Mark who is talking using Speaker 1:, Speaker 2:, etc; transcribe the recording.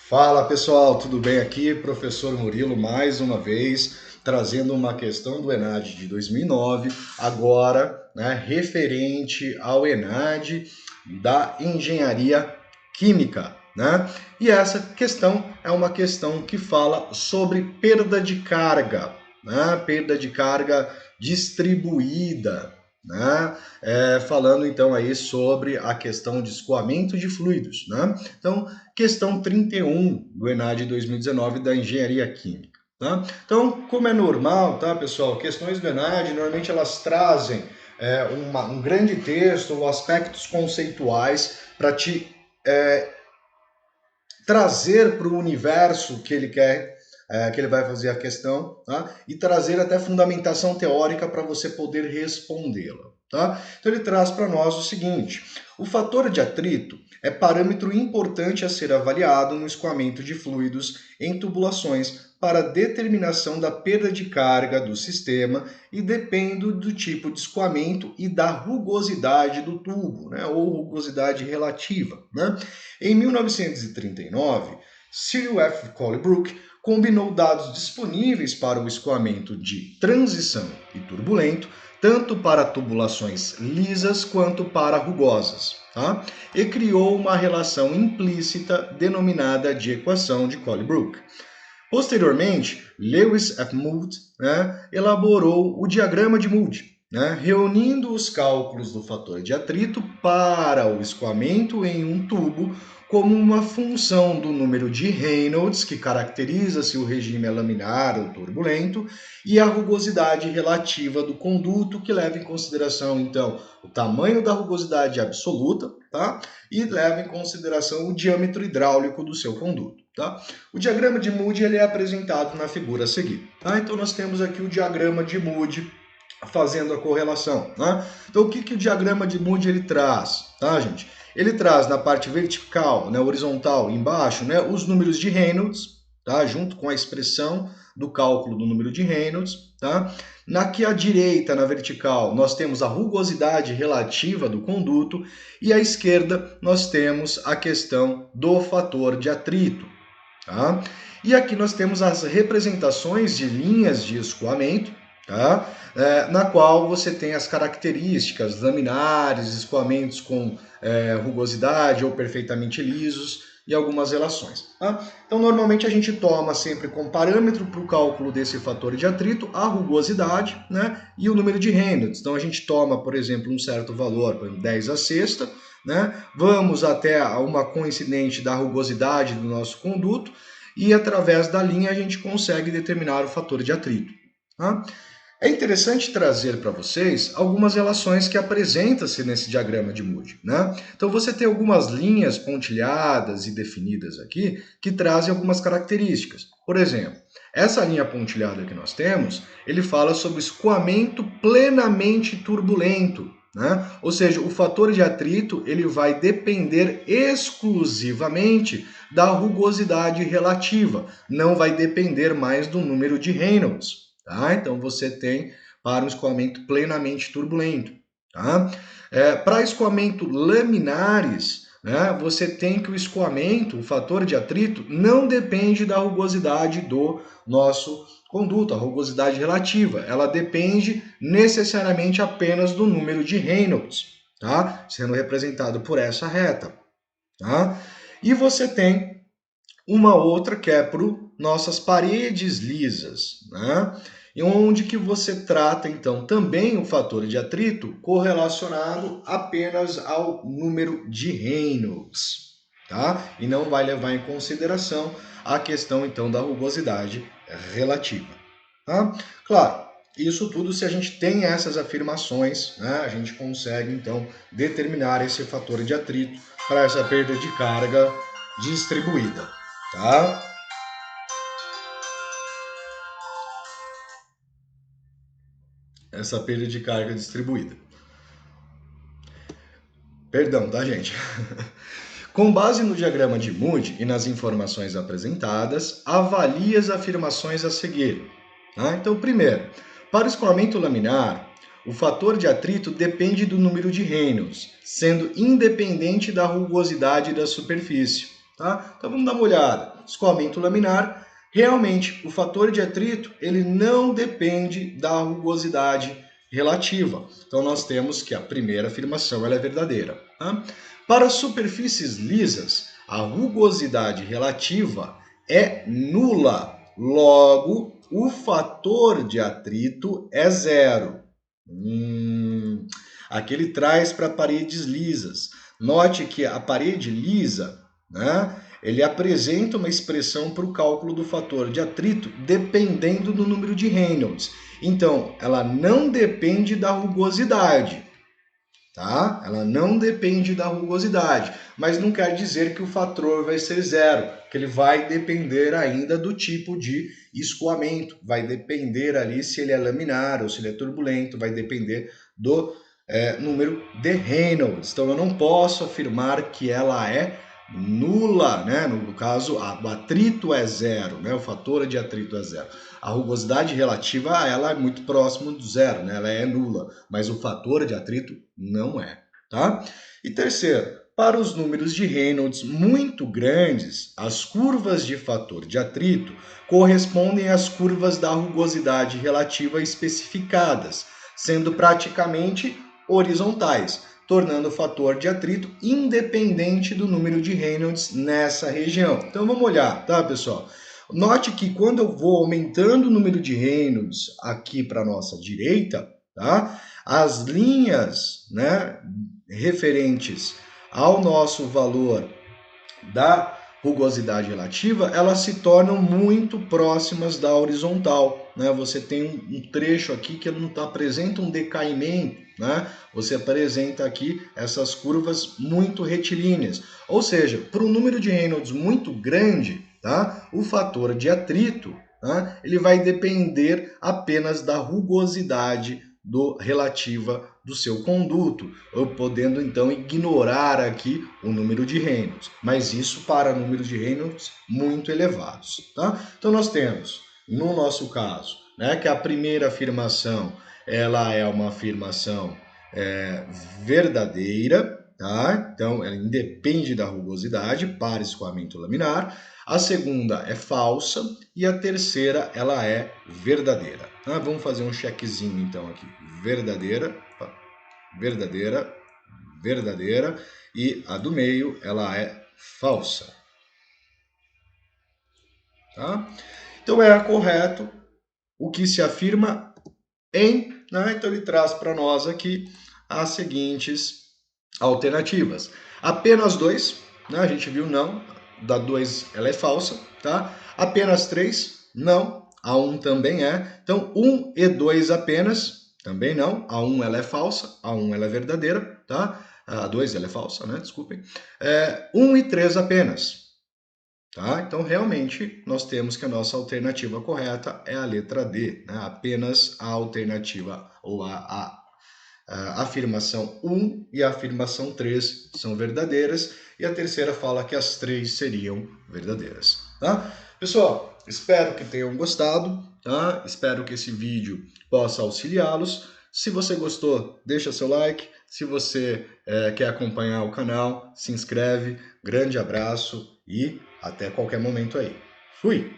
Speaker 1: Fala pessoal, tudo bem aqui? Professor Murilo mais uma vez trazendo uma questão do ENAD de 2009, agora referente ao ENAD da Engenharia Química. E essa questão é uma questão que fala sobre perda de carga, perda de carga distribuída. Falando então aí sobre a questão de escoamento de fluidos. Então, questão 31 do ENAD 2019 da Engenharia Química. Então, como é normal, pessoal, questões do ENAD, normalmente elas trazem um grande texto ou aspectos conceituais para te trazer para o universo que ele quer, que ele vai fazer a questão, e trazer até fundamentação teórica para você poder respondê-la. Então ele traz para nós o seguinte: o fator de atrito é parâmetro importante a ser avaliado no escoamento de fluidos em tubulações para determinação da perda de carga do sistema e depende do tipo de escoamento e da rugosidade do tubo, ou rugosidade relativa. Em 1939, Cyril F. Colebrook combinou dados disponíveis para o escoamento de transição e turbulento, tanto para tubulações lisas quanto para rugosas, e criou uma relação implícita denominada de equação de Colebrook. Posteriormente, Lewis F. Mould elaborou o diagrama de Mould, reunindo os cálculos do fator de atrito para o escoamento em um tubo como uma função do número de Reynolds, que caracteriza se o regime é laminar ou turbulento, e a rugosidade relativa do conduto, que leva em consideração, então, o tamanho da rugosidade absoluta, e leva em consideração o diâmetro hidráulico do seu conduto. O diagrama de Mould ele é apresentado na figura a seguir. Então nós temos aqui o diagrama de Mould fazendo a correlação. Então o que o diagrama de Mould ele traz? Gente? Ele traz na parte vertical, horizontal, embaixo, os números de Reynolds, junto com a expressão do cálculo do número de Reynolds. Aqui à direita, na vertical, nós temos a rugosidade relativa do conduto e à esquerda nós temos a questão do fator de atrito. E aqui nós temos as representações de linhas de escoamento, na qual você tem as características laminares, escoamentos com rugosidade ou perfeitamente lisos e algumas relações. Então, normalmente a gente toma sempre como parâmetro para o cálculo desse fator de atrito a rugosidade, e o número de Reynolds. Então, a gente toma, por exemplo, um certo valor, por exemplo, 10 a sexta, vamos até uma coincidente da rugosidade do nosso conduto e através da linha a gente consegue determinar o fator de atrito. É interessante trazer para vocês algumas relações que apresenta-se nesse diagrama de Mould. Então você tem algumas linhas pontilhadas e definidas aqui que trazem algumas características. Por exemplo, essa linha pontilhada que nós temos, ele fala sobre escoamento plenamente turbulento. Ou seja, o fator de atrito ele vai depender exclusivamente da rugosidade relativa, não vai depender mais do número de Reynolds. Então você tem para um escoamento plenamente turbulento. Para escoamento laminares, você tem que o escoamento, o fator de atrito, não depende da rugosidade do nosso conduto, a rugosidade relativa. Ela depende necessariamente apenas do número de Reynolds, sendo representado por essa reta. E você tem uma outra que é para nossas paredes lisas, e onde que você trata, então, também o fator de atrito correlacionado apenas ao número de Reynolds, E não vai levar em consideração a questão, então, da rugosidade relativa, Claro, isso tudo se a gente tem essas afirmações, a gente consegue, então, determinar esse fator de atrito para essa perda de carga distribuída, Essa perda de carga distribuída. Perdão, gente? Com base no diagrama de Mould e nas informações apresentadas, avalie as afirmações a seguir. Então, primeiro, para o escoamento laminar, o fator de atrito depende do número de Reynolds, sendo independente da rugosidade da superfície. tá? Então vamos dar uma olhada. Escoamento laminar, realmente o fator de atrito ele não depende da rugosidade relativa. Então nós temos que a primeira afirmação ela é verdadeira. Tá? Para superfícies lisas, a rugosidade relativa é nula. Logo, o fator de atrito é zero. Aqui ele traz para paredes lisas. Note que a parede lisa, né, ele apresenta uma expressão para o cálculo do fator de atrito dependendo do número de Reynolds. Então, ela não depende da rugosidade, tá? Ela não depende da rugosidade, mas não quer dizer que o fator vai ser zero, que ele vai depender ainda do tipo de escoamento, vai depender ali se ele é laminar ou se ele é turbulento, vai depender do número de Reynolds. Então eu não posso afirmar que ela é nula, né? No caso, o atrito é zero, né? O fator de atrito é zero. A rugosidade relativa a ela é muito próximo do zero, né? Ela é nula, mas o fator de atrito não é, tá? E terceiro, para os números de Reynolds muito grandes, as curvas de fator de atrito correspondem às curvas da rugosidade relativa especificadas, sendo praticamente horizontais, tornando o fator de atrito independente do número de Reynolds nessa região. Então vamos olhar, tá, pessoal? Note que quando eu vou aumentando o número de Reynolds aqui para a nossa direita, tá? As linhas, né, referentes ao nosso valor da rugosidade relativa, elas se tornam muito próximas da horizontal, né? Você tem um trecho aqui que não apresenta um decaimento, né? Você apresenta aqui essas curvas muito retilíneas, ou seja, para um número de Reynolds muito grande, tá? O fator de atrito, tá? Ele vai depender apenas da rugosidade relativa do seu conduto, ou podendo então ignorar aqui o número de Reynolds, mas isso para números de Reynolds muito elevados, tá? Então nós temos, no nosso caso, né, que a primeira afirmação ela é uma afirmação verdadeira, tá? Então ela independe da rugosidade para escoamento laminar. A segunda é falsa e a terceira ela é verdadeira. Ah, vamos fazer um checkzinho então aqui. Verdadeira, verdadeira, verdadeira e a do meio ela é falsa. Tá? Então é correto o que se afirma em, né? Então ele traz para nós aqui as seguintes alternativas. Apenas 2, né? A gente viu não, da 2 ela é falsa, tá? Apenas 3, não, a 1 também é. Então 1 e 2 apenas, também não, a 1 ela é falsa, a 1 ela é verdadeira, tá? A 2 ela é falsa, né? Desculpem. 1 e 3 apenas. Tá? Então, realmente, nós temos que a nossa alternativa correta é a letra D, né? Apenas a alternativa ou a afirmação 1 e a afirmação 3 são verdadeiras e a terceira fala que as três seriam verdadeiras. Tá? Pessoal, espero que tenham gostado, tá? Espero que esse vídeo possa auxiliá-los. Se você gostou, deixa seu like. Se você quer acompanhar o canal, se inscreve. Grande abraço e até qualquer momento aí. Fui!